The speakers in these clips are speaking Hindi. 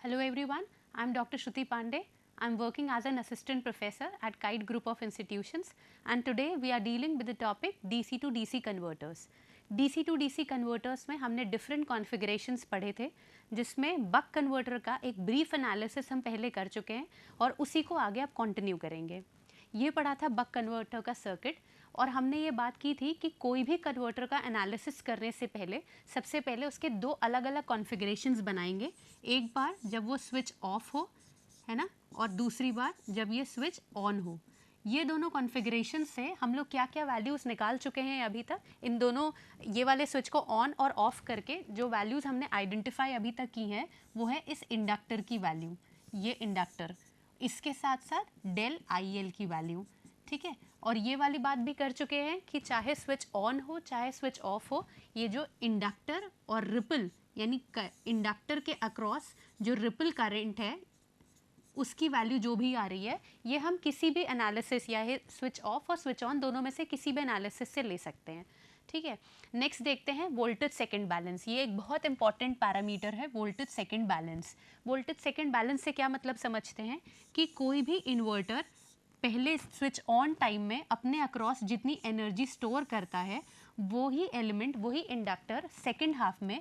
Hello everyone, I am Dr. Shruti Pandey. I am working as an assistant professor at Kite Group of Institutions, and today we are dealing with the topic DC to DC converters. DC to DC converters में हमने different configurations पढ़े थे, जिसमें बक कन्वर्टर का एक brief analysis हम पहले कर चुके हैं और उसी को आगे आप continue करेंगे. ये पढ़ा था बक कन्वर्टर का सर्किट और हमने ये बात की थी कि कोई भी कन्वर्टर का एनालिसिस करने से पहले सबसे पहले उसके दो अलग अलग कॉन्फ़िगरेशंस बनाएंगे. एक बार जब वो स्विच ऑफ हो, है ना, और दूसरी बार जब ये स्विच ऑन हो. ये दोनों कॉन्फ़िगरेशन से हम लोग क्या क्या वैल्यूज़ निकाल चुके हैं अभी तक. इन दोनों ये वाले स्विच को ऑन और ऑफ करके जो वैल्यूज़ हमने आइडेंटिफाई अभी तक की हैं वो है इस इंडक्टर की वैल्यू, ये इंडक्टर, इसके साथ साथ डेल आई एल की वैल्यू. ठीक है, और ये वाली बात भी कर चुके हैं कि चाहे स्विच ऑन हो चाहे स्विच ऑफ हो, ये जो इंडक्टर और रिपल यानी इंडक्टर के अक्रॉस जो रिपल करंट है उसकी वैल्यू जो भी आ रही है, ये हम किसी भी एनालिसिस या स्विच ऑफ और स्विच ऑन दोनों में से किसी भी एनालिसिस से ले सकते हैं. ठीक है, नेक्स्ट देखते हैं वोल्टेज सेकंड बैलेंस. ये एक बहुत इंपॉर्टेंट पैरामीटर है, voltage second balance. Voltage second balance से क्या मतलब समझते हैं कि कोई भी इन्वर्टर पहले स्विच ऑन टाइम में अपने अक्रॉस जितनी एनर्जी स्टोर करता है वो ही एलिमेंट, वही इंडक्टर सेकंड हाफ में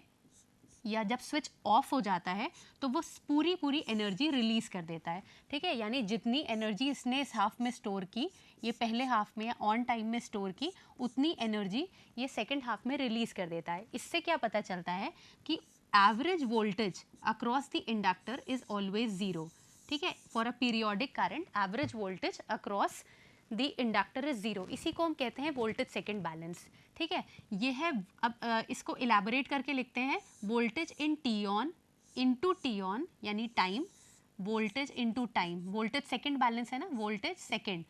या जब स्विच ऑफ हो जाता है तो वो पूरी एनर्जी रिलीज़ कर देता है. ठीक है, यानी जितनी एनर्जी इसने इस हाफ में स्टोर की, ये पहले हाफ में या ऑन टाइम में स्टोर की, उतनी एनर्जी ये सेकंड हाफ में रिलीज़ कर देता है. इससे क्या पता चलता है कि average voltage across the inductor is always zero. ठीक है, for a periodic current average voltage across the inductor is zero. इसी को हम कहते हैं वोल्टेज सेकंड बैलेंस. ठीक है, ये है. अब इसको इलेबोरेट करके लिखते हैं. Voltage in T on into T on यानी time, voltage into time. Voltage second balance है ना, voltage second,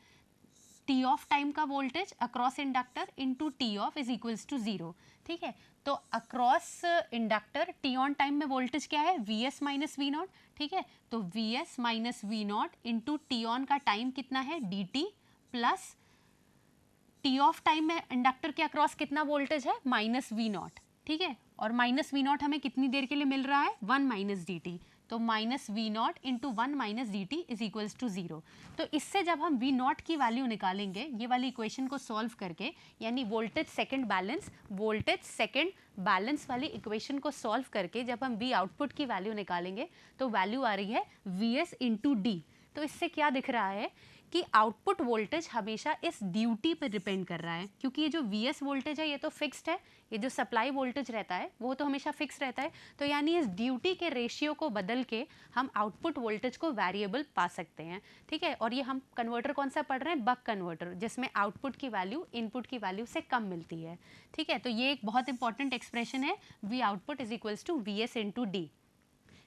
T off time का voltage across inductor into T off is equals to zero. ठीक है, तो across inductor T on time में वोल्टेज क्या है, V S minus V naught. ठीक है, तो V S minus V naught into T on का टाइम कितना है, D T, plus T off time में इंडक्टर के अक्रॉस कितना वोल्टेज है, माइनस वी नॉट. ठीक है, और माइनस वी नॉट हमें कितनी देर के लिए मिल रहा है, वन माइनस डी टी. तो minus V naught into one minus D T is equals to zero. तो इससे जब हम वी नॉट की वैल्यू निकालेंगे ये वाली इक्वेशन को सॉल्व करके, यानी वोल्टेज सेकंड बैलेंस वाली इक्वेशन को सॉल्व करके जब हम वी आउटपुट की वैल्यू निकालेंगे तो वैल्यू आ रही है वी एस इंटू डी. तो इससे क्या दिख रहा है कि आउटपुट वोल्टेज हमेशा इस ड्यूटी पर डिपेंड कर रहा है, क्योंकि ये जो वी वोल्टेज है ये तो फिक्स्ड है, ये जो सप्लाई वोल्टेज रहता है वो तो हमेशा फिक्स रहता है. तो यानी इस ड्यूटी के रेशियो को बदल के हम आउटपुट वोल्टेज को वेरिएबल पा सकते हैं. ठीक है, और ये हम कन्वर्टर कौन सा पढ़ रहे हैं, बक कन्वर्टर, जिसमें आउटपुट की वैल्यू इनपुट की वैल्यू से कम मिलती है. ठीक है, तो ये एक बहुत इंपॉर्टेंट एक्सप्रेशन है, V output is equals to V S into D.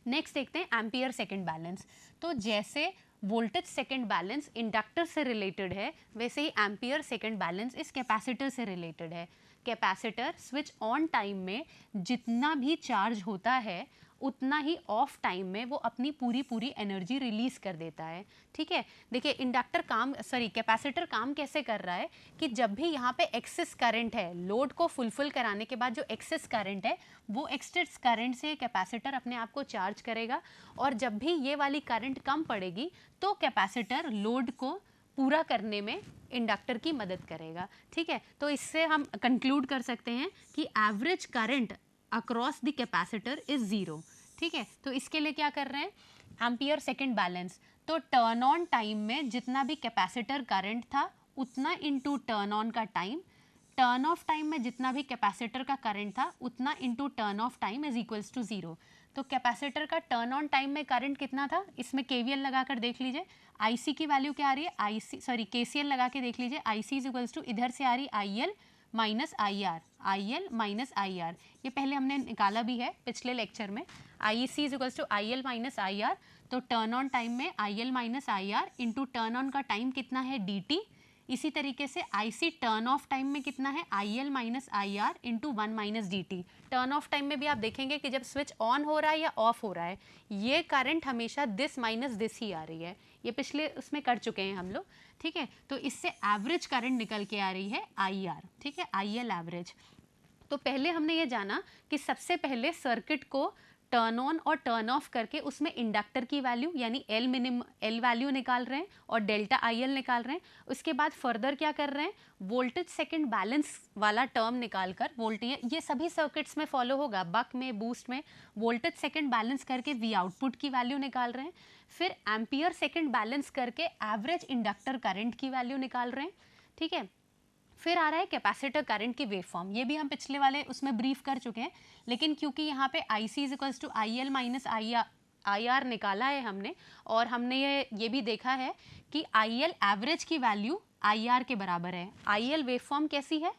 Next देखते हैं एम्पियर सेकंड बैलेंस. तो जैसे वोल्टेज सेकंड बैलेंस इंडक्टर से रिलेटेड है, वैसे ही एम्पियर सेकंड बैलेंस इस कैपेसिटर से रिलेटेड है. कैपेसिटर स्विच ऑन टाइम में जितना भी चार्ज होता है उतना ही ऑफ टाइम में वो अपनी पूरी एनर्जी रिलीज कर देता है. ठीक है, देखिए कैपेसिटर काम कैसे कर रहा है कि जब भी यहाँ पे एक्सेस करंट है, लोड को फुलफिल कराने के बाद जो एक्सेस करंट है वो एक्सेस करंट से कैपेसिटर अपने आप को चार्ज करेगा, और जब भी ये वाली करंट कम पड़ेगी तो कैपेसिटर लोड को पूरा करने में इंडक्टर की मदद करेगा. ठीक है, तो इससे हम कंक्लूड कर सकते हैं कि average current across the capacitor is zero. ठीक है, तो इसके लिए क्या कर रहे हैं, एम्पियर सेकंड बैलेंस. तो टर्न ऑन टाइम में जितना भी कैपेसिटर करंट था उतना इनटू टर्न ऑन का टाइम, टर्न ऑफ टाइम में जितना भी कैपेसिटर का करंट था उतना into turn off time is equals to zero. तो कैपेसिटर का टर्न ऑन टाइम में करंट कितना था, इसमें केवीएल लगाकर देख लीजिए. आईसी की वैल्यू क्या आ रही है, केसीएल लगा के देख लीजिए. आईसी इज इक्वल्स टू, इधर से आ रही IL minus I R, I minus I R, ये पहले हमने निकाला भी है पिछले लेक्चर में. I C is equals to I L minus I R. तो टर्न ऑन टाइम में I L minus I R into turn on का टाइम कितना है, डी टी. इसी तरीके से I C turn off time में कितना है, I L minus I R into one minus D T. Turn off time में भी आप देखेंगे कि जब स्विच ऑन हो रहा है या ऑफ हो रहा है, ये करंट हमेशा दिस माइनस दिस ही आ रही है. ये पिछले उसमें कर चुके हैं हम लोग. ठीक है, तो इससे एवरेज करंट निकल के आ रही है आई आर. ठीक है, आई एल एवरेज. तो पहले हमने ये जाना कि सबसे पहले सर्किट को टर्न ऑन और टर्न ऑफ करके उसमें इंडक्टर की वैल्यू यानी एल वैल्यू निकाल रहे हैं और डेल्टा आई एल निकाल रहे हैं। उसके बाद फर्दर क्या कर रहे हैं, वोल्टेज सेकंड बैलेंस वाला टर्म निकाल कर, वोल्टेज ये सभी सर्किट्स में फॉलो होगा, बक में, बूस्ट में, वोल्टेज सेकंड बैलेंस करके वी आउटपुट की वैल्यू निकाल रहे हैं। फिर एम्पियर सेकंड बैलेंस करके एवरेज इंडक्टर करंट की वैल्यू निकाल रहे हैं। ठीक है, फिर आ रहा है कैपेसिटर करंट की वेव फॉर्म, ये भी हम पिछले वाले उसमें ब्रीफ कर चुके हैं, लेकिन क्योंकि यहाँ पे I C is equals to I L minus I R निकाला है हमने, और हमने ये भी देखा है कि आई एल एवरेज की वैल्यू आई आर के बराबर है। आई एल वेव फॉर्म कैसी है,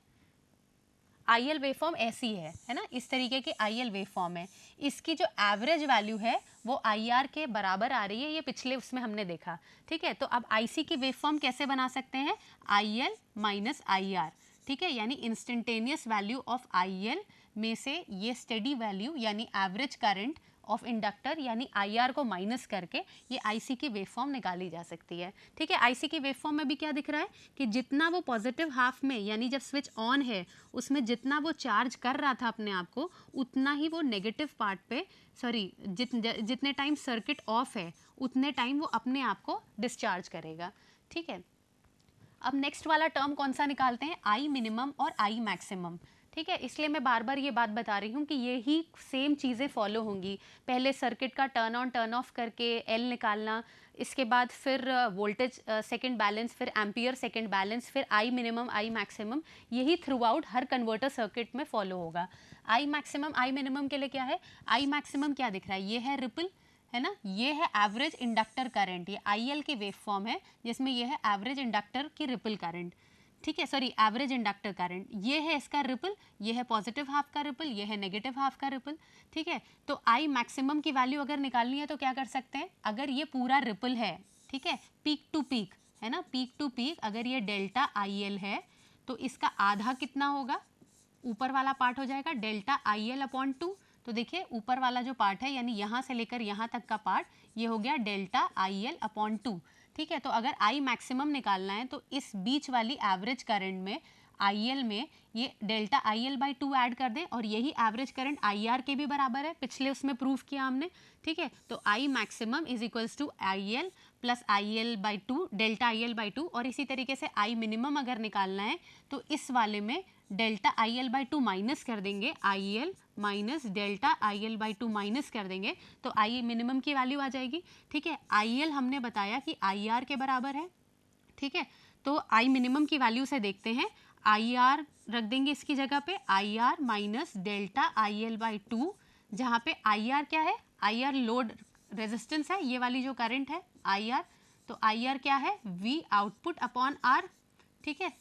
आई एल वेव फॉर्म ऐसी है ना, इस तरीके की आई एल वेव फॉर्म है। इसकी जो एवरेज वैल्यू है वो आई आर के बराबर आ रही है, ये पिछले उसमें हमने देखा। ठीक है, तो अब आई सी की वेव फॉर्म कैसे बना सकते हैं, आई एल माइनस आई आर। ठीक है, यानी instantaneous value of I L में से ये स्टेडी वैल्यू यानी एवरेज करंट ऑफ इंडक्टर यानी आई आर को माइनस करके ये आई सी की वेव फॉर्म निकाली जा सकती है। ठीक है, आई सी की वेव फॉर्म में भी क्या दिख रहा है कि जितना वो पॉजिटिव हाफ में यानी जब स्विच ऑन है उसमें जितना वो चार्ज कर रहा था अपने आप को, उतना ही वो नेगेटिव पार्ट पे जितने टाइम सर्किट ऑफ है उतने टाइम वो अपने आप को डिस्चार्ज करेगा। ठीक है, अब नेक्स्ट वाला टर्म कौन सा निकालते हैं, आई मिनिमम और आई मैक्सिमम। ठीक है, इसलिए मैं बार बार ये बात बता रही हूँ कि ये ही सेम चीज़ें फॉलो होंगी। पहले सर्किट का टर्न ऑन टर्न ऑफ करके एल निकालना, इसके बाद फिर वोल्टेज सेकंड बैलेंस, फिर एम्पियर सेकंड बैलेंस, फिर आई मिनिमम आई मैक्सिमम, यही थ्रू आउट हर कन्वर्टर सर्किट में फॉलो होगा। आई मैक्सिमम आई मिनिमम के लिए क्या है, आई मैक्सिमम क्या दिख रहा है, ये है रिपल, है ना, ये है एवरेज इंडक्टर करंट, ये आई एल की वेव फॉर्म है जिसमें ये है एवरेज इंडक्टर की रिपल करंट। ठीक है, सॉरी एवरेज इंडक्टर करंट, ये है इसका रिपल, ये है पॉजिटिव हाफ का रिपल, ये है नेगेटिव हाफ का रिपल। ठीक है, तो आई मैक्सिमम की वैल्यू अगर निकालनी है तो क्या कर सकते हैं, अगर ये पूरा रिपल है, ठीक है, पीक टू पीक है ना, पीक टू पीक अगर ये डेल्टा आई एल है तो इसका आधा कितना होगा, ऊपर वाला पार्ट हो जाएगा डेल्टा आई एल अपॉन 2। तो देखिए ऊपर वाला जो पार्ट है यानी यहाँ से लेकर यहाँ तक का पार्ट, ये हो गया डेल्टा आई एल अपॉन 2। ठीक है, तो अगर आई मैक्सिमम निकालना है तो इस बीच वाली एवरेज करंट में आई एल में ये delta I L by 2 add कर दें, और यही एवरेज करंट आई आर के भी बराबर है, पिछले उसमें प्रूफ किया हमने। ठीक है, तो I maximum is equals to I L plus I L by 2 delta I L by 2, और इसी तरीके से आई मिनिमम अगर निकालना है तो इस वाले में delta I L by 2 minus कर देंगे, आई L minus delta I L by 2 minus कर देंगे तो आई मिनिमम की वैल्यू आ जाएगी। ठीक है, आई एल हमने बताया कि आई आर के बराबर है। ठीक है, तो आई मिनिमम की वैल्यू से देखते हैं, आई आर रख देंगे इसकी जगह पे, I R minus delta I L by 2, जहाँ पे आई आर क्या है, आई आर लोड रेजिस्टेंस है, ये वाली जो करंट है आई आर, तो आई आर क्या है, वी आउटपुट अपॉन आर। ठीक है,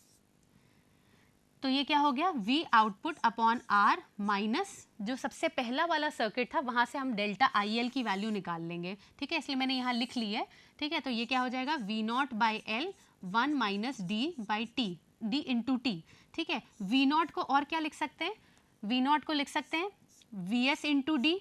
तो ये क्या हो गया, V output upon R minus जो सबसे पहला वाला सर्किट था वहाँ से हम डेल्टा आई एल की वैल्यू निकाल लेंगे। ठीक है, इसलिए मैंने यहाँ लिख ली है। ठीक है, तो ये क्या हो जाएगा, V not by L 1 minus D by T, D into T. ठीक है, V नॉट को और क्या लिख सकते हैं, V नॉट को लिख सकते हैं V S into D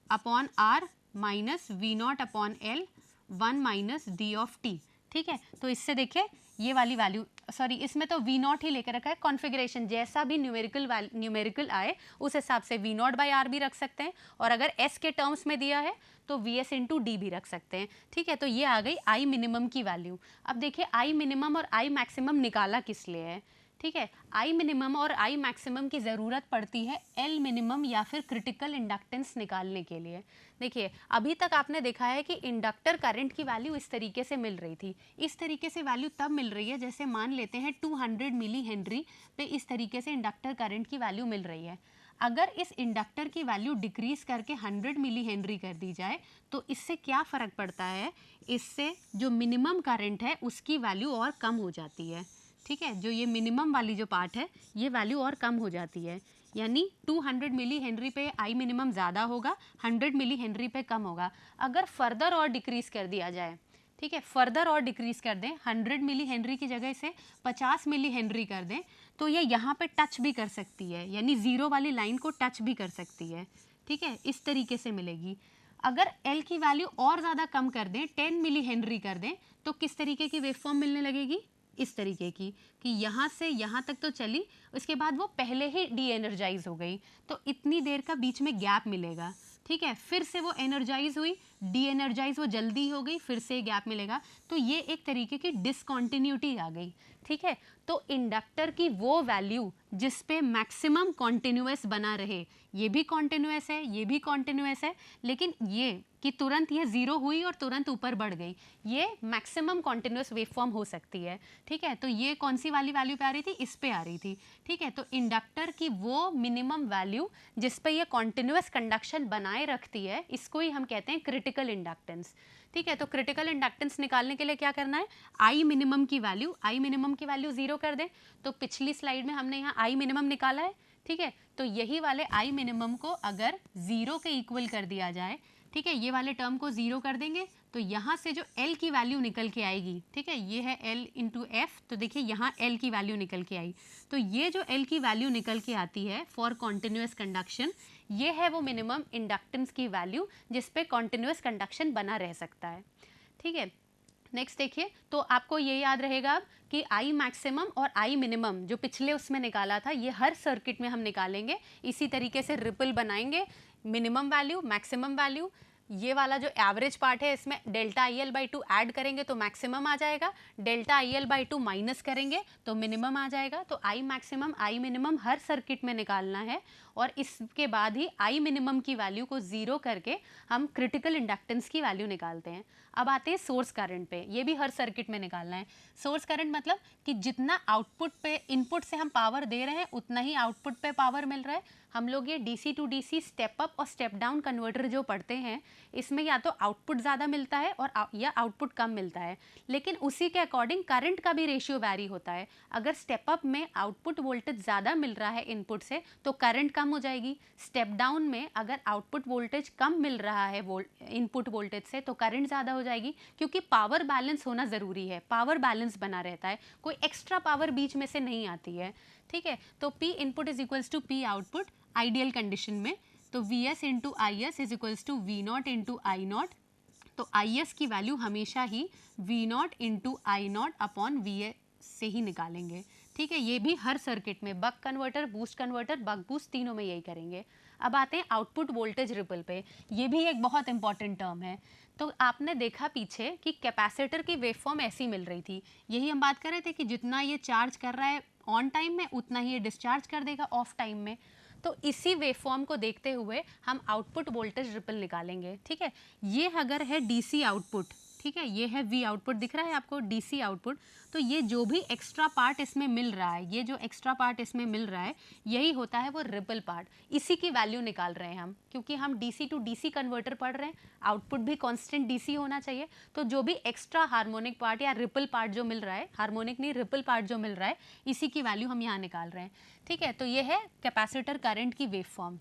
upon R minus V naught upon L 1 minus D of T. ठीक है, तो इससे देखिए ये वाली वैल्यू, सॉरी इसमें तो वी नॉट ही लेकर रखा है, कॉन्फ़िगरेशन जैसा भी न्यूमेरिकल आए उस हिसाब से वी नॉट बाई आर भी रख सकते हैं, और अगर एस के टर्म्स में दिया है तो वी एस इंटू डी भी रख सकते हैं। ठीक है, तो ये आ गई आई मिनिमम की वैल्यू। अब देखिए आई मिनिमम और आई मैक्सिमम निकाला किस लिए है। ठीक है, आई मिनिमम और आई मैक्सिमम की ज़रूरत पड़ती है एल मिनिमम या फिर क्रिटिकल इंडक्टेंस निकालने के लिए। देखिए अभी तक आपने देखा है कि इंडक्टर करंट की वैल्यू इस तरीके से मिल रही थी, इस तरीके से वैल्यू तब मिल रही है जैसे मान लेते हैं 200 मिली हेनरी पे इस तरीके से इंडक्टर करंट की वैल्यू मिल रही है। अगर इस इंडक्टर की वैल्यू डिक्रीज करके 100 मिली हेनरी कर दी जाए तो इससे क्या फ़र्क पड़ता है, इससे जो मिनिमम करंट है उसकी वैल्यू और कम हो जाती है। ठीक है, जो ये मिनिमम वाली जो पार्ट है ये वैल्यू और कम हो जाती है, यानी 200 मिली हेनरी पे आई मिनिमम ज़्यादा होगा, 100 मिली हेनरी पे कम होगा। अगर फर्दर और डिक्रीज़ कर दिया जाए, ठीक है, फर्दर और डिक्रीज़ कर दें, 100 मिली हेनरी की जगह से 50 मिली हेनरी कर दें, तो ये यहाँ पे टच भी कर सकती है, यानी ज़ीरो वाली लाइन को टच भी कर सकती है। ठीक है, इस तरीके से मिलेगी। अगर एल की वैल्यू और ज़्यादा कम कर दें, 10 मिली हेनरी कर दें, तो किस तरीके की वेवफॉर्म मिलने लगेगी, इस तरीके की कि यहाँ से यहाँ तक तो चली, उसके बाद वो पहले ही डी एनर्जाइज हो गई, तो इतनी देर का बीच में गैप मिलेगा। ठीक है, फिर से वो एनर्जाइज हुई, डी एनर्जाइज वो जल्दी हो गई, फिर से गैप मिलेगा, तो ये एक तरीके की डिसकॉन्टिन्यूटी आ गई। ठीक है, तो इंडक्टर की वो वैल्यू जिस पे मैक्सिमम कॉन्टिन्यूअस बना रहे, ये भी कॉन्टिन्यूअस है, ये भी कॉन्टिन्यूअस है, लेकिन ये कि तुरंत ये जीरो हुई और तुरंत ऊपर बढ़ गई, ये मैक्सिमम कॉन्टिन्यूअस वेवफॉर्म हो सकती है। ठीक है, तो ये कौन सी वाली वैल्यू पे आ रही थी, इस पे आ रही थी। ठीक है, तो इंडक्टर की वो मिनिमम वैल्यू जिस पे ये कॉन्टिन्यूअस कंडक्शन बनाए रखती है, इसको ही हम कहते हैं क्रिटिकल इंडक्टेंस। ठीक है, तो क्रिटिकल इंडक्टेंस निकालने के लिए क्या करना है, आई मिनिमम की वैल्यू जीरो कर दें। तो पिछली स्लाइड में हमने यहाँ आई मिनिमम निकाला है। ठीक है, तो यही वाले आई मिनिमम को अगर जीरो के इक्वल कर दिया जाए, ठीक है, ये वाले टर्म को जीरो कर देंगे, तो यहाँ से जो L की वैल्यू निकल के आएगी, ठीक है, ये है L इंटू एफ, तो देखिए यहाँ L की वैल्यू निकल के आई, तो ये जो L की वैल्यू निकल के आती है फॉर कॉन्टिन्यूअस कंडक्शन, ये है वो मिनिमम इंडक्टेंस की वैल्यू जिस पे कॉन्टिन्यूअस कंडक्शन बना रह सकता है। ठीक है, नेक्स्ट देखिए, तो आपको ये याद रहेगा अब कि आई मैक्सिमम और आई मिनिमम जो पिछले उसमें निकाला था, ये हर सर्किट में हम निकालेंगे, इसी तरीके से रिपल बनाएंगे, मिनिमम वैल्यू, मैक्सिमम वैल्यू, ये वाला जो एवरेज पार्ट है इसमें delta I L by two add करेंगे तो मैक्सिमम आ जाएगा, delta I L by two minus करेंगे तो मिनिमम आ जाएगा। तो I maximum I minimum her circuit में निकालना है, और इसके बाद ही आई मिनिमम की वैल्यू को जीरो करके हम क्रिटिकल इंडक्टेंस की वैल्यू निकालते हैं। अब आते हैं सोर्स करंट पे, ये भी हर सर्किट में निकालना है। सोर्स करंट मतलब कि जितना आउटपुट पे, इनपुट से हम पावर दे रहे हैं उतना ही आउटपुट पे पावर मिल रहा है। हम लोग ये DC to DC step up और स्टेप डाउन कन्वर्टर जो पढ़ते हैं, इसमें या तो आउटपुट ज़्यादा मिलता है और या आउटपुट कम मिलता है, लेकिन उसी के अकॉर्डिंग करंट का भी रेशियो वैरी होता है। अगर स्टेप अप में आउटपुट वोल्टेज ज़्यादा मिल रहा है इनपुट से तो करंट कम हो जाएगी, स्टेप डाउन में अगर आउटपुट वोल्टेज कम मिल रहा है इनपुट वोल्टेज से तो करंट ज़्यादा हो जाएगी, क्योंकि पावर बैलेंस होना ज़रूरी है, पावर बैलेंस बना रहता है, कोई एक्स्ट्रा पावर बीच में से नहीं आती है। ठीक है, तो P input is equals to P output ideal condition में, तो Vs into I S is equals to V naught into I naught, तो आई एस की वैल्यू हमेशा ही V naught into I naught upon V S से ही निकालेंगे। ठीक है, ये भी हर सर्किट में, buck converter, boost converter, buck boost, तीनों में यही करेंगे। अब आते हैं आउटपुट वोल्टेज रिपल पे, ये भी एक बहुत इंपॉर्टेंट टर्म है। तो आपने देखा पीछे कि कैपेसिटर की वेवफॉर्म ऐसी मिल रही थी, यही हम बात कर रहे थे कि जितना ये चार्ज कर रहा है ऑन टाइम में उतना ही ये डिस्चार्ज कर देगा ऑफ टाइम में। तो इसी वेवफॉर्म को देखते हुए हम आउटपुट वोल्टेज रिपल निकालेंगे। ठीक है, ये अगर है डीसी आउटपुट, ठीक है, ये है वी आउटपुट, दिख रहा है आपको डीसी आउटपुट, तो ये जो भी एक्स्ट्रा पार्ट इसमें मिल रहा है, ये जो एक्स्ट्रा पार्ट इसमें मिल रहा है यही होता है वो रिपल पार्ट, इसी की वैल्यू निकाल रहे हैं हम, क्योंकि हम डीसी टू डीसी कन्वर्टर पढ़ रहे हैं, आउटपुट भी कांस्टेंट डीसी होना चाहिए, तो जो भी एक्स्ट्रा हार्मोनिक पार्ट या रिपल पार्ट जो मिल रहा है, हार्मोनिक नहीं रिपल पार्ट जो मिल रहा है, इसी की वैल्यू हम यहाँ निकाल रहे हैं। ठीक है, तो ये है कैपेसिटर करंट की वेवफॉर्म।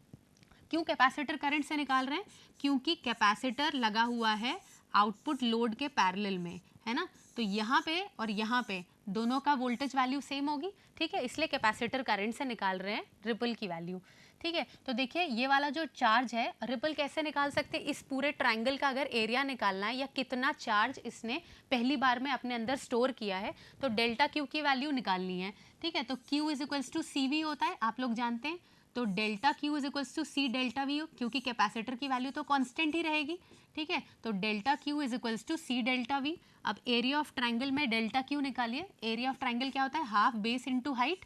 क्यों कैपेसिटर करंट से निकाल रहे हैं, क्योंकि कैपेसिटर लगा हुआ है आउटपुट लोड के पैरेलल में, है ना, तो यहाँ पे और यहाँ पे दोनों का वोल्टेज वैल्यू सेम होगी। ठीक है, इसलिए कैपेसिटर करंट से निकाल रहे हैं रिपल की वैल्यू। ठीक है, तो देखिए ये वाला जो चार्ज है, रिपल कैसे निकाल सकते हैं, इस पूरे ट्रायंगल का अगर एरिया निकालना है या कितना चार्ज इसने पहली बार में अपने अंदर स्टोर किया है, तो डेल्टा क्यू की वैल्यू निकालनी है। ठीक है, तो Q is equals to C V होता है, आप लोग जानते हैं, तो delta Q is equals to C delta V, क्योंकि कैपेसिटर की वैल्यू तो कांस्टेंट ही रहेगी। ठीक है, तो delta Q is equals to C delta V. अब एरिया ऑफ ट्रायंगल में डेल्टा क्यू निकालिए, एरिया ऑफ ट्रायंगल क्या होता है, half base into height,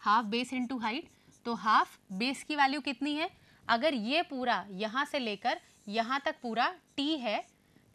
half base into height, तो हाफ बेस की वैल्यू कितनी है, अगर ये पूरा यहाँ से लेकर यहाँ तक पूरा टी है,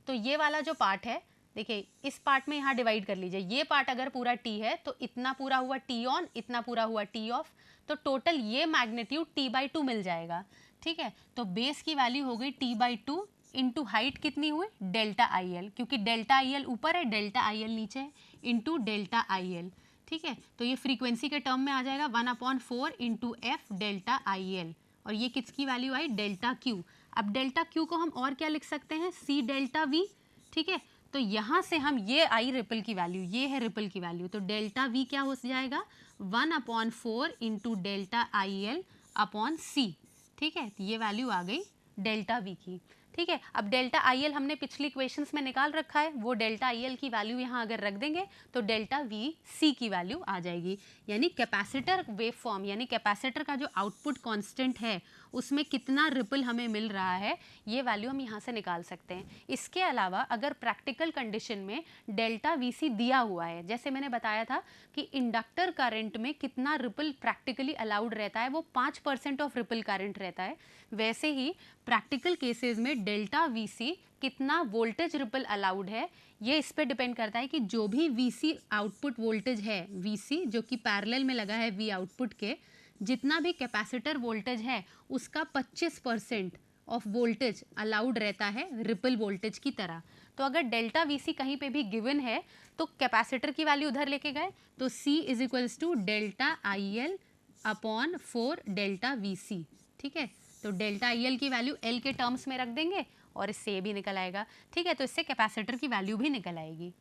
तो ये वाला जो पार्ट है, देखिए इस पार्ट में यहाँ डिवाइड कर लीजिए, ये पार्ट अगर पूरा टी है तो इतना पूरा हुआ टी ऑन, इतना पूरा हुआ टी ऑफ, तो टोटल ये मैग्नीट्यूड टी बाई टू मिल जाएगा। ठीक है, तो बेस की वैल्यू हो गई T by two into height कितनी हुई डेल्टा आई एल, क्योंकि डेल्टा आई एल ऊपर है, डेल्टा आई एल नीचे है, इंटू डेल्टा आई एल। ठीक है, तो ये फ्रीक्वेंसी के टर्म में आ जाएगा 1/4 into F delta I L, और ये किसकी वैल्यू आई, डेल्टा क्यू। अब डेल्टा क्यू को हम और क्या लिख सकते हैं, सी डेल्टा वी। ठीक है, तो यहाँ से हम ये आई रिपल की वैल्यू, ये है रिपल की वैल्यू, तो डेल्टा वी क्या हो जाएगा 1/4 into delta I L upon C. ठीक है, ये वैल्यू आ गई डेल्टा वी की। ठीक है, अब डेल्टा आई एल हमने पिछली इक्वेशंस में निकाल रखा है, वो डेल्टा आई एल की वैल्यू यहाँ अगर रख देंगे तो डेल्टा वी सी की वैल्यू आ जाएगी, यानी कैपेसिटर वेव फॉर्म, यानी कैपेसिटर का जो आउटपुट कांस्टेंट है उसमें कितना रिपल हमें मिल रहा है, ये वैल्यू हम यहाँ से निकाल सकते हैं। इसके अलावा अगर प्रैक्टिकल कंडीशन में डेल्टा VC दिया हुआ है, जैसे मैंने बताया था कि इंडक्टर करंट में कितना रिपल प्रैक्टिकली अलाउड रहता है, वो 5% ऑफ रिपल करंट रहता है, वैसे ही प्रैक्टिकल केसेस में डेल्टा VC कितना वोल्टेज रिपल अलाउड है, ये इस पे डिपेंड करता है कि जो भी VC आउटपुट वोल्टेज है, VC जो कि पैरेलल में लगा है V आउटपुट के, जितना भी कैपेसिटर वोल्टेज है उसका 25% ऑफ वोल्टेज अलाउड रहता है रिपल वोल्टेज की तरह। तो अगर डेल्टा VC कहीं पे भी गिवन है तो कैपेसिटर की वैल्यू उधर लेके गए, तो C is equals to delta IL upon 4 delta VC। ठीक है, तो डेल्टा IL की वैल्यू L के टर्म्स में रख देंगे और इससे भी निकल आएगा। ठीक है, तो इससे कैपेसिटर की वैल्यू भी निकल आएगी।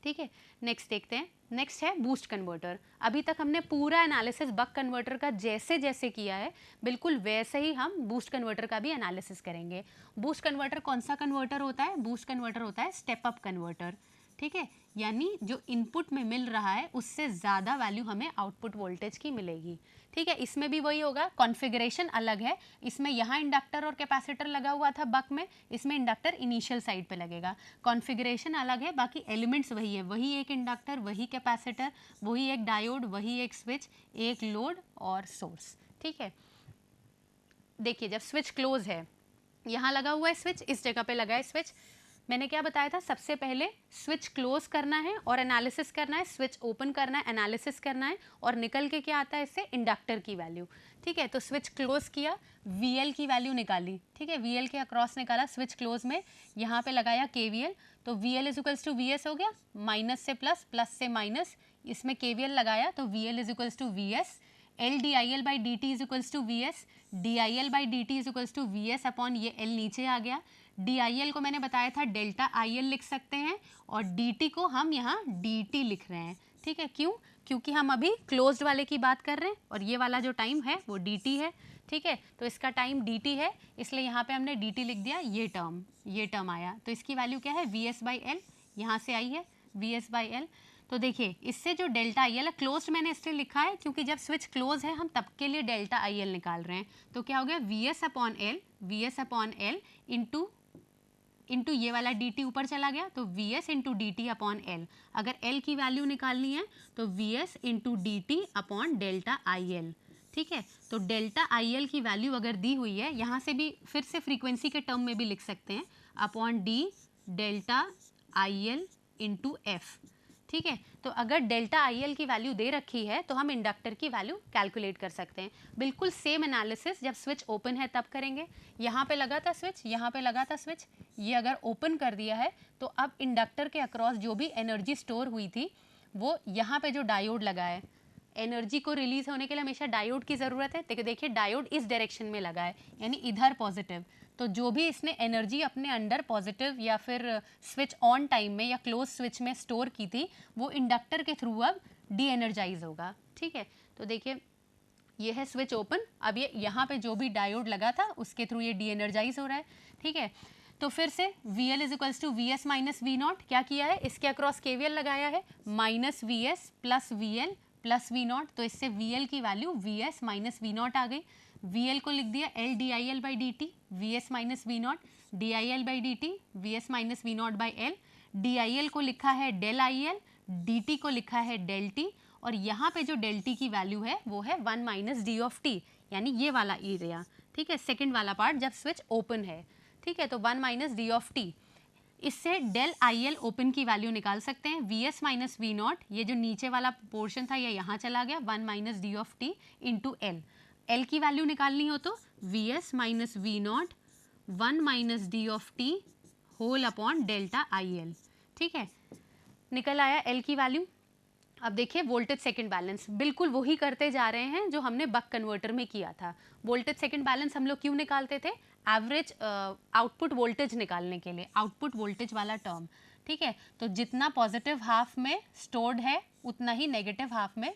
ठीक है, नेक्स्ट देखते हैं। नेक्स्ट है बूस्ट कन्वर्टर। अभी तक हमने पूरा एनालिसिस बक कन्वर्टर का जैसे जैसे किया है, बिल्कुल वैसे ही हम बूस्ट कन्वर्टर का भी एनालिसिस करेंगे। बूस्ट कन्वर्टर कौन सा कन्वर्टर होता है? बूस्ट कन्वर्टर होता है स्टेप अप कन्वर्टर। ठीक है, यानी जो इनपुट में मिल रहा है उससे ज़्यादा वैल्यू हमें आउटपुट वोल्टेज की मिलेगी। ठीक है, इसमें भी वही होगा, कॉन्फ़िगरेशन अलग है। इसमें यहाँ इंडक्टर और कैपेसिटर लगा हुआ था बक में, इसमें इंडक्टर इनिशियल साइड पे लगेगा। कॉन्फ़िगरेशन अलग है, बाकी एलिमेंट्स वही है, वही एक इंडक्टर, वही कैपेसिटर, वही एक डायोड, वही एक स्विच, एक लोड और सोर्स। ठीक है, देखिए जब स्विच क्लोज है, यहाँ लगा हुआ है स्विच, इस जगह पे लगा है स्विच, मैंने क्या बताया था, सबसे पहले स्विच क्लोज करना है और एनालिसिस करना है, स्विच ओपन करना है, एनालिसिस करना है, और निकल के क्या आता है इससे, इंडक्टर की वैल्यू। ठीक है, तो स्विच क्लोज किया, VL की वैल्यू निकाली। ठीक है, VL के अक्रॉस निकाला स्विच क्लोज में, यहाँ पे लगाया KVL, तो VL is equals to VS हो गया, माइनस से प्लस, प्लस से माइनस, इसमें KVL लगाया तो VL is equals to VS, L DIL by DT is equals to VS, DIL by DT is equals to VS upon ये L नीचे आ गया। DIL को मैंने बताया था डेल्टा IL लिख सकते हैं, और DT को हम यहाँ DT लिख रहे हैं। ठीक है, क्यों? क्योंकि हम अभी क्लोज्ड वाले की बात कर रहे हैं और ये वाला जो टाइम है वो DT है। ठीक है, तो इसका टाइम DT है, इसलिए यहाँ पे हमने DT लिख दिया, ये टर्म आया, तो इसकी वैल्यू क्या है, VS बाई L, यहाँ से आई है VS बाई L। तो देखिए इससे जो डेल्टा IL है, क्लोज्ड मैंने इसलिए लिखा है क्योंकि जब स्विच क्लोज है हम तब के लिए डेल्टा IL निकाल रहे हैं, तो क्या हो गया, VS अपॉन L इंटू ये वाला DT ऊपर चला गया, तो VS into DT upon L। अगर L की वैल्यू निकालनी है तो VS into DT upon delta IL। ठीक है, तो डेल्टा IL की वैल्यू अगर दी हुई है, यहाँ से भी फिर से फ्रीक्वेंसी के टर्म में भी लिख सकते हैं, upon D delta IL into F। ठीक है, तो अगर डेल्टा IL की वैल्यू दे रखी है तो हम इंडक्टर की वैल्यू कैलकुलेट कर सकते हैं। बिल्कुल सेम एनालिसिस जब स्विच ओपन है तब करेंगे। यहाँ पे लगा था स्विच, यहाँ पे लगा था स्विच, ये अगर ओपन कर दिया है तो अब इंडक्टर के अक्रॉस जो भी एनर्जी स्टोर हुई थी वो यहाँ पे जो डायोड लगा है, एनर्जी को रिलीज होने के लिए हमेशा डायोड की ज़रूरत है। देखिए डायोड इस डायरेक्शन में लगा है, यानी इधर पॉजिटिव, तो जो भी इसने एनर्जी अपने अंडर पॉजिटिव या फिर स्विच ऑन टाइम में या क्लोज स्विच में स्टोर की थी वो इंडक्टर के थ्रू अब डी एनर्जाइज होगा। ठीक है, तो देखिए ये है स्विच ओपन, अब ये यहाँ पे जो भी डायोड लगा था उसके थ्रू ये डी एनर्जाइज हो रहा है। ठीक है, तो फिर से VL is equals to VS minus V0, क्या किया है, इसके अक्रॉस KVL लगाया है, minus VS plus VL plus V0, तो इससे VL की वैल्यू VS माइनस V0 आ गई। VL को लिख दिया L DIL by DT, VS minus V0, DIL by DT, VS minus V0 by L। DIL को लिखा है डेल IL, DT को लिखा है डेल T, और यहाँ पे जो डेल T की वैल्यू है वो है 1 माइनस D ऑफ T, यानी ये वाला एरिया। ठीक है, सेकेंड वाला पार्ट जब स्विच ओपन है। ठीक है, तो 1 माइनस D ऑफ T, इससे डेल IL ओपन की वैल्यू निकाल सकते हैं, VS माइनस V0, ये जो नीचे वाला पोर्शन था ये यहाँ चला गया, 1 minus D of T into L। L की वैल्यू निकालनी हो तो VS minus V0 1 minus D of T whole upon delta IL। ठीक है, निकल आया L की वैल्यू। अब देखिए वोल्टेज सेकंड बैलेंस बिल्कुल वही करते जा रहे हैं जो हमने बक कन्वर्टर में किया था। वोल्टेज सेकंड बैलेंस हम लोग क्यों निकालते थे, एवरेज आउटपुट वोल्टेज निकालने के लिए, आउटपुट वोल्टेज वाला टर्म। ठीक है, तो जितना पॉजिटिव हाफ में स्टोर्ड है उतना ही नेगेटिव हाफ में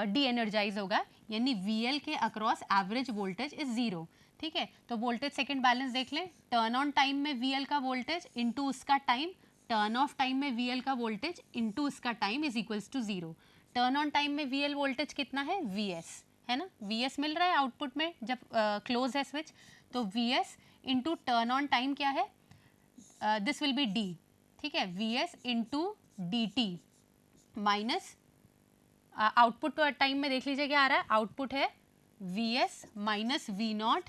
डी एनर्जाइज होगा, यानी VL के अक्रॉस एवरेज वोल्टेज इज 0। ठीक है, तो वोल्टेज सेकंड बैलेंस देख लें, टर्न ऑन टाइम में VL का वोल्टेज इंटू उसका टाइम, टर्न ऑफ टाइम में VL का वोल्टेज इंटू उसका time is equals to 0। Turn on time में VL वोल्टेज कितना है, VS। है ना, Vs मिल रहा है आउटपुट में जब क्लोज है स्विच, तो Vs into turn on time क्या है, दिस विल बी डी, ठीक है, Vs into D T minus output time में देख लीजिए क्या आ रहा है, आउटपुट है Vs minus V naught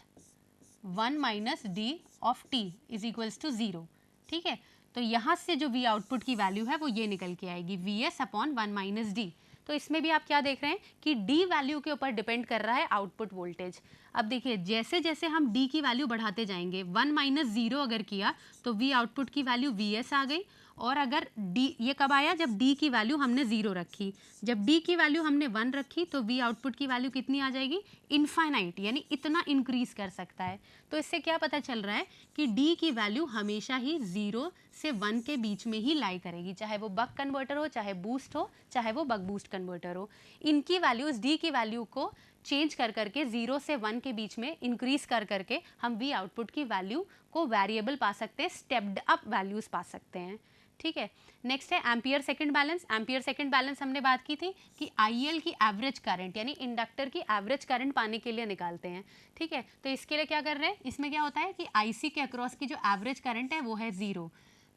1 minus D of T is equals to 0, ठीक है। तो यहाँ से जो V आउटपुट की वैल्यू है वो ये निकल के आएगी Vs अपॉन 1 माइनस डी। तो इसमें भी आप क्या देख रहे हैं कि D वैल्यू के ऊपर डिपेंड कर रहा है आउटपुट वोल्टेज। अब देखिए जैसे जैसे हम D की वैल्यू बढ़ाते जाएंगे, 1 माइनस 0 अगर किया तो V आउटपुट की वैल्यू Vs आ गई, और अगर D ये कब आया, जब D की वैल्यू हमने 0 रखी, जब D की वैल्यू हमने 1 रखी तो V आउटपुट की वैल्यू कितनी आ जाएगी, इनफाइनाइट, यानी इतना इंक्रीज कर सकता है। तो इससे क्या पता चल रहा है कि D की वैल्यू हमेशा ही 0 से 1 के बीच में ही लाई करेगी, चाहे वो बक कन्वर्टर हो, चाहे बूस्ट हो, चाहे वो बक बूस्ट कन्वर्टर हो। इनकी वैल्यूज D की वैल्यू को चेंज कर करके 0 से 1 के बीच में इंक्रीज कर करके हम V आउटपुट की वैल्यू को वेरिएबल पा सकते हैं, स्टेप्ड अप वैल्यूज पा सकते हैं, ठीक है। नेक्स्ट है ampere second balance. Ampere second balance हमने बात की थी कि IL की एवरेज करंट यानी इंडक्टर की एवरेज करंट पाने के लिए निकालते हैं, ठीक है। तो इसके लिए क्या कर रहे हैं, इसमें क्या होता है कि IC के अक्रॉस की जो एवरेज करंट है वो है 0,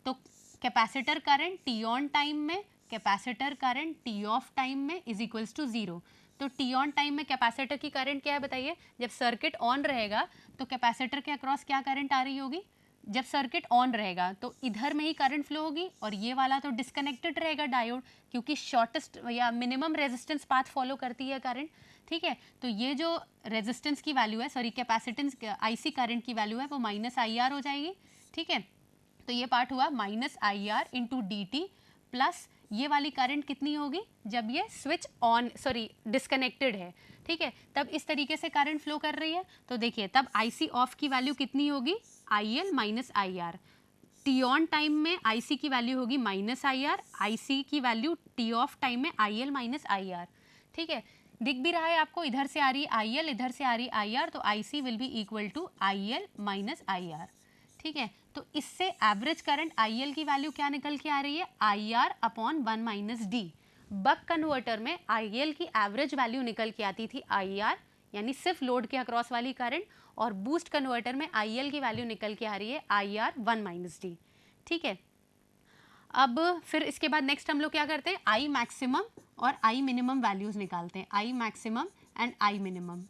तो capacitor current T on time में, capacitor current T off time में इज इक्वल्स टू 0। तो टी ऑन टाइम में कैपेसिटर की करंट क्या है बताइए, जब सर्किट ऑन रहेगा तो कैपेसिटर के अक्रॉस क्या करंट आ रही होगी, जब सर्किट ऑन रहेगा तो इधर में ही करंट फ्लो होगी, और ये वाला तो डिस्कनेक्टेड रहेगा डायोड, क्योंकि शॉर्टेस्ट या मिनिमम रेजिस्टेंस पाथ फॉलो करती है करंट, ठीक है। तो ये जो रेजिस्टेंस की वैल्यू है, सॉरी कैपेसिटेंस IC करंट की वैल्यू है वो माइनस IR हो जाएगी, ठीक है। तो ये पार्ट हुआ minus IR into D T, plus ये वाली करंट कितनी होगी जब ये स्विच ऑन, सॉरी डिस्कनेक्टेड है, ठीक है, तब इस तरीके से करंट फ्लो कर रही है। तो देखिए तब IC ऑफ की वैल्यू कितनी होगी, IL minus IR। T on time में IC की वैल्यू होगी माइनस IR, IC की वैल्यू टी ऑफ टाइम में IL माइनस IR, ठीक है। दिख भी रहा है आपको, इधर से आ रही है IL, इधर से आ रही है IR, तो IC will be equal to IL minus IR, ठीक है। तो इससे एवरेज करंट IL की वैल्यू क्या निकल के आ रही है, IR upon 1 minus D. Buck converter में IL की एवरेज वैल्यू निकल के आती थी IR, यानी सिर्फ लोड के अक्रॉस वाली करंट, और बूस्ट कन्वर्टर में IL की वैल्यू निकल के आ रही है IR 1 माइनस डी, ठीक है। अब फिर इसके बाद नेक्स्ट हम लोग क्या करते हैं, I मैक्सिमम और I मिनिमम वैल्यूज निकालते हैं, I maximum and I minimum,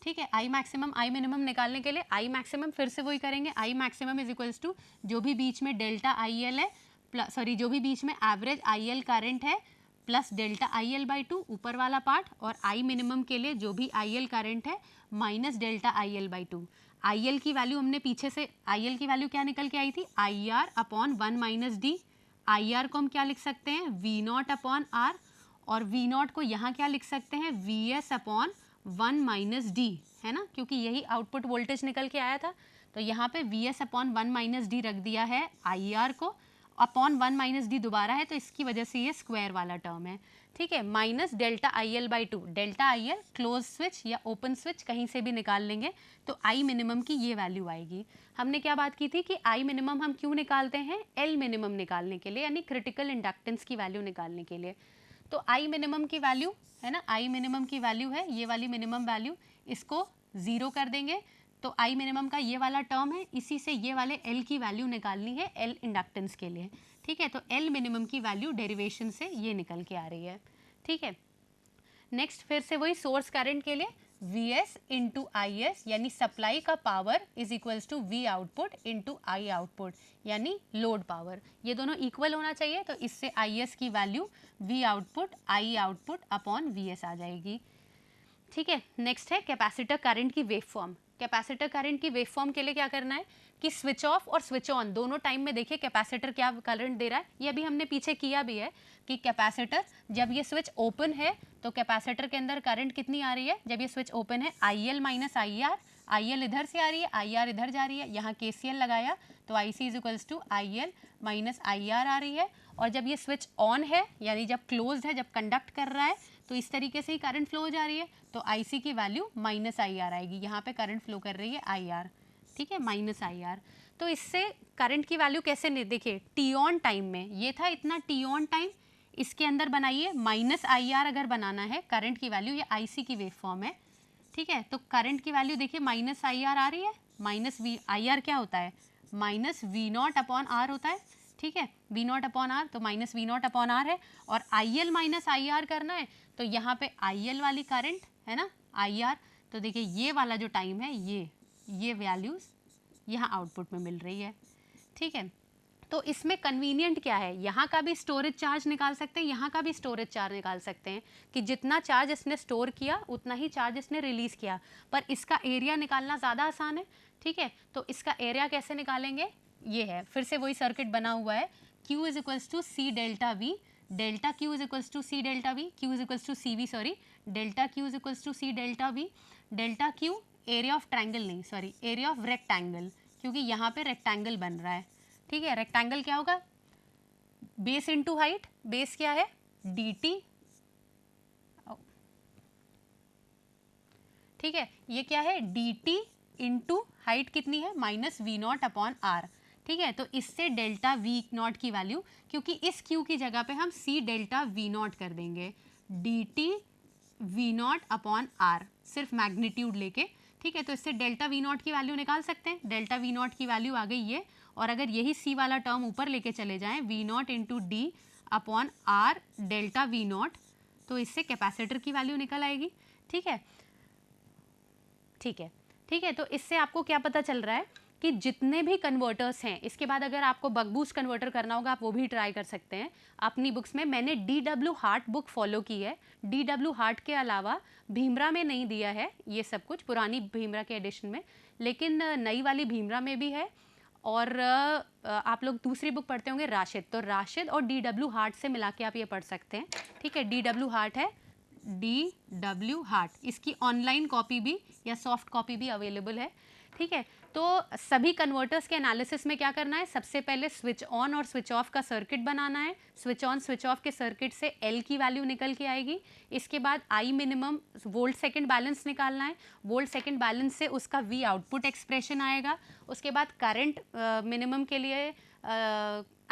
ठीक है। I मैक्सिमम I मिनिमम निकालने के लिए I मैक्सिमम फिर से वही करेंगे, I maximum is equals to जो भी बीच में डेल्टा IL है, प्लस सॉरी जो भी बीच में एवरेज IL करंट है प्लस डेल्टा IL बाई 2 ऊपर वाला पार्ट, और I मिनिमम के लिए जो भी IL करंट है minus delta IL by 2। IL की वैल्यू हमने पीछे से, IL की वैल्यू क्या निकल के आई थी, IR upon 1 minus D. IR को हम क्या लिख सकते हैं, V नॉट अपॉन R, और V नॉट को यहाँ क्या लिख सकते हैं, VS अपॉन 1 माइनस डी, है ना, क्योंकि यही आउटपुट वोल्टेज निकल के आया था। तो यहाँ पे VS अपॉन 1 माइनस डी रख दिया है, IR को अपॉन 1 माइनस डी दोबारा है तो इसकी वजह से ये स्क्वायर वाला टर्म है, ठीक है, minus delta IL by 2। Delta IL close switch या ओपन स्विच कहीं से भी निकाल लेंगे तो I मिनिमम की ये वैल्यू आएगी। हमने क्या बात की थी कि I मिनिमम हम क्यों निकालते हैं, L मिनिमम निकालने के लिए, यानी क्रिटिकल इंडक्टेंस की वैल्यू निकालने के लिए। तो I मिनिमम की वैल्यू है ना, I मिनिमम की वैल्यू है ये वाली मिनिमम वैल्यू, इसको 0 कर देंगे तो I मिनिमम का ये वाला टर्म है, इसी से ये वाले L की वैल्यू निकालनी है L इंडक्टेंस के लिए, ठीक है। तो L मिनिमम की वैल्यू डेरिवेशन से ये निकल के आ रही है, ठीक है। नेक्स्ट फिर से वही सोर्स करंट के लिए Vs इंटू IS, यानी सप्लाई का power is equals to V output into I output, यानी लोड पावर, ये दोनों इक्वल होना चाहिए। तो इससे IS की value V output I output upon VS आ जाएगी, ठीक है। नेक्स्ट है कैपेसिटर करंट की वेव फॉर्म। कैपेसिटर करंट की वेव फॉर्म के लिए क्या करना है कि स्विच ऑफ और स्विच ऑन दोनों टाइम में देखिए कैपेसिटर क्या करंट दे रहा है, ये अभी हमने पीछे किया भी है कि कैपेसिटर जब ये स्विच ओपन है तो कैपेसिटर के अंदर करंट कितनी आ रही है, जब ये स्विच ओपन है IL माइनस IR, IL इधर से आ रही है, IR इधर जा रही है, यहाँ KCL लगाया तो IC is equals to IL minus IR आ रही है। और जब ये स्विच ऑन है यानी जब क्लोज है, जब कंडक्ट कर रहा है, तो इस तरीके से ही करंट फ्लो हो जा रही है, तो IC की वैल्यू माइनस IR आएगी, यहाँ पे करंट फ्लो कर रही है IR, ठीक है, माइनस IR। तो इससे करंट की वैल्यू कैसे देखिए, टी ऑन टाइम में ये था इतना टी ऑन टाइम, इसके अंदर बनाइए माइनस IR अगर बनाना है करंट की वैल्यू, ये IC की वेव फॉर्म है, ठीक है, तो करंट की वैल्यू देखिए माइनस आई आर आ रही है, माइनस वी आई आर क्या होता है, minus V naught upon R होता है, ठीक है, वी नॉट अपॉन आर, तो minus V naught upon R है, और I L minus I R करना है, तो यहाँ पे आई एल वाली करंट है ना, आई आर, तो देखिए ये वाला जो टाइम है ये वैल्यूज़ यहाँ आउटपुट में मिल रही है, ठीक है। तो इसमें कन्वीनियंट क्या है, यहाँ का भी स्टोरेज चार्ज निकाल सकते हैं, यहाँ का भी स्टोरेज चार्ज निकाल सकते हैं कि जितना चार्ज इसने स्टोर किया उतना ही चार्ज इसने रिलीज़ किया, पर इसका एरिया निकालना ज़्यादा आसान है, ठीक है। तो इसका एरिया कैसे निकालेंगे, ये है, फिर से वही सर्किट बना हुआ है, Q is equals to C delta V, delta Q is equals to C delta V, Q is equals to C V, sorry, delta Q is equals to C delta V, delta Q area of triangle नहीं, सॉरी, एरिया ऑफ रेक्टेंगल, क्योंकि यहाँ पे रेक्टेंगल बन रहा है, ठीक है। रेक्टेंगल क्या होगा, बेस इनटू हाइट, बेस क्या है डी टी, ठीक है, ये क्या है डी टी इंटू हाइट कितनी है minus V naught upon R, ठीक है। तो इससे डेल्टा वी नॉट की वैल्यू, क्योंकि इस क्यू की जगह पे हम सी डेल्टा वी नॉट कर देंगे, D T V naught upon R, सिर्फ मैग्नीट्यूड लेके, ठीक है। तो इससे डेल्टा वी नॉट की वैल्यू निकाल सकते हैं, डेल्टा वी नॉट की वैल्यू आ गई ये, और अगर यही सी वाला टर्म ऊपर लेके चले जाएं, V naught into D upon R delta V naught, तो इससे कैपेसिटर की वैल्यू निकल आएगी, ठीक है, ठीक है, ठीक है। तो इससे आपको क्या पता चल रहा है कि जितने भी कन्वर्टर्स हैं, इसके बाद अगर आपको बक बूस्ट कन्वर्टर करना होगा आप वो भी ट्राई कर सकते हैं अपनी बुक्स में, मैंने DW हार्ट बुक फॉलो की है, DW हार्ट के अलावा भीमरा में नहीं दिया है ये सब कुछ, पुरानी भीमरा के एडिशन में, लेकिन नई वाली भीमरा में भी है, और आप लोग दूसरी बुक पढ़ते होंगे राशिद, तो राशिद और DW हार्ट से मिला के आप ये पढ़ सकते हैं, ठीक है। DW हार्ट है, DW हार्ट, इसकी ऑनलाइन कॉपी भी या सॉफ्ट कॉपी भी अवेलेबल है, ठीक है। तो सभी कन्वर्टर्स के एनालिसिस में क्या करना है, सबसे पहले स्विच ऑन और स्विच ऑफ का सर्किट बनाना है, स्विच ऑन स्विच ऑफ के सर्किट से L की वैल्यू निकल के आएगी, इसके बाद I minimum volt second balance निकालना है, वोल्ट सेकंड बैलेंस से उसका V आउटपुट एक्सप्रेशन आएगा, उसके बाद करंट मिनिमम के लिए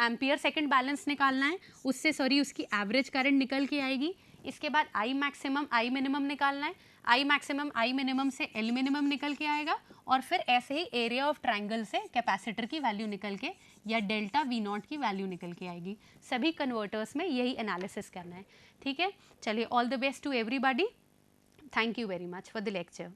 एम्पियर सेकंड बैलेंस निकालना है, उससे सॉरी उसकी एवरेज करंट निकल के आएगी, इसके बाद I मैक्सिमम I मिनिमम निकालना है, I मैक्सिमम I मिनिमम से L मिनिमम निकल के आएगा, और फिर ऐसे ही एरिया ऑफ ट्रायंगल से कैपेसिटर की वैल्यू निकल के या डेल्टा वी नॉट की वैल्यू निकल के आएगी। सभी कन्वर्टर्स में यही एनालिसिस करना है, ठीक है। चलिए, all the best to everybody, thank you very much for the lecture.